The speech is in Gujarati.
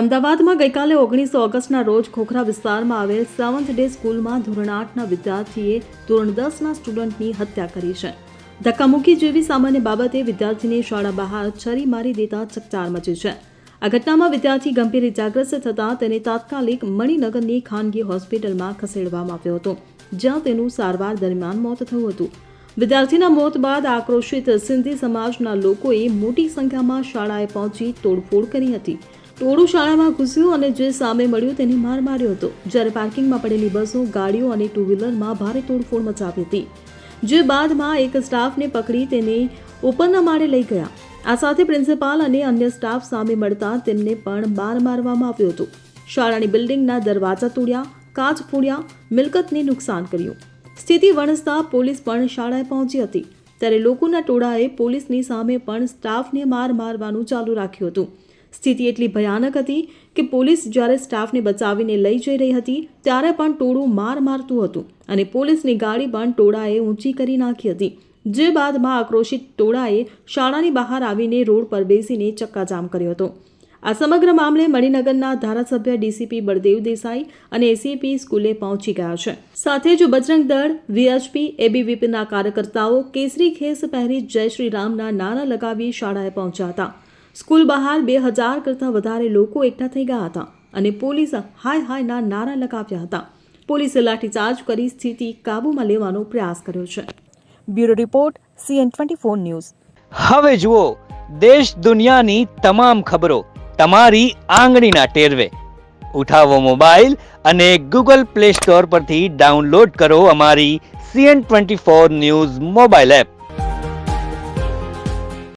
અમદાવાદમાં ગઈકાલે 19 ઓગસ્ટના રોજ ખોખરા વિસ્તારમાં આવેલ સેવન્થ ડે સ્કૂલમાં ધોરણ 8ના વિદ્યાર્થીએ ધોરણ 10ના સ્ટુડન્ટની હત્યા કરી છે. ધક્કામુક્કી જેવી સામાન્ય બાબતે વિદ્યાર્થીને શાળા બહાર છરી મારી દેતા ચકચાર મચી છે. આ ઘટનામાં વિદ્યાર્થી ગંભીર ઇજાગ્રસ્ત થતાં તેને તાત્કાલિક મણિનગરની ખાનગી હોસ્પિટલમાં ખસેડવામાં આવ્યો હતો, જ્યાં તેનું સારવાર દરમિયાન મોત થયું હતું. વિદ્યાર્થીના મોત બાદ આક્રોશિત સિંધી સમાજના લોકોએ મોટી સંખ્યામાં શાળાએ પહોંચી તોડફોડ કરી હતી. ટોળું શાળામાં ઘૂસ્યું અને જે સામે મળ્યું તેને માર માર્યો હતો, જ્યારે પાર્કિંગમાં પડેલી બસો, ગાડીઓ અને ટુ વ્હીલરમાં ભારે તોડફોડ મચાવી હતી. જે બાદમાં એક સ્ટાફને પકડી તેને ઉપરના માળે લઈ ગયા. આ સાથે પ્રિન્સિપાલ અને અન્ય સ્ટાફ સામે મળતા તેમને પણ માર મારવામાં આવ્યો હતો. શાળાની બિલ્ડિંગના દરવાજા તોડ્યા, કાચ ફોડ્યા, મિલકતને નુકસાન કર્યું. સ્થિતિ વણસતા પોલીસ પણ શાળાએ પહોંચી હતી, ત્યારે લોકોના ટોળાએ પોલીસની સામે પણ સ્ટાફને માર મારવાનું ચાલુ રાખ્યું હતું. સ્થિતિ એટલી ભયાનક હતી કે પોલીસ જ્યારે સ્ટાફને બચાવીને લઈ જઈ રહી હતી ત્યારે પણ ટોળું માર મારતું હતું અને પોલીસની ગાડી પણ ટોળાએ ઊંચી કરી નાખી હતી. જે બાદમાં આક્રોશિત ટોળાએ શાળાની બહાર આવીને રોડ પર બેસીને ચક્કાજામ કર્યો હતો. આ સમગ્ર મામલે મણિનગરના ધારાસભ્ય ડીસીપી બળદેવ દેસાઈ અને એસીપી સ્કૂલે પહોંચી ગયા છે. સાથે જ બજરંગ દળ, વીએચપી, એબીવીપીના કાર્યકર્તાઓ કેસરી ખેસ પહેરી જય શ્રી રામના નારા લગાવી શાળાએ પહોંચ્યા હતા. સ્કૂલ બહાર 2000 કરતાં વધારે લોકો એકઠા થઈ ગયા હતા અને પોલીસ હાય હાયના નારા લગાવ્યા હતા. પોલીસે લાઠીચાર્જ કરી સ્થિતિ કાબૂમાં લેવાનો પ્રયાસ કર્યો છે. Bureau report CN24 news. હવે જુઓ દેશ દુનિયાની તમામ ખબરો તમારી આંગળીના ટેરવે. ઉઠાવો મોબાઈલ અને Google Play Store પરથી ડાઉનલોડ કરો અમારી CN24 ન્યૂઝ મોબાઈલ એપ.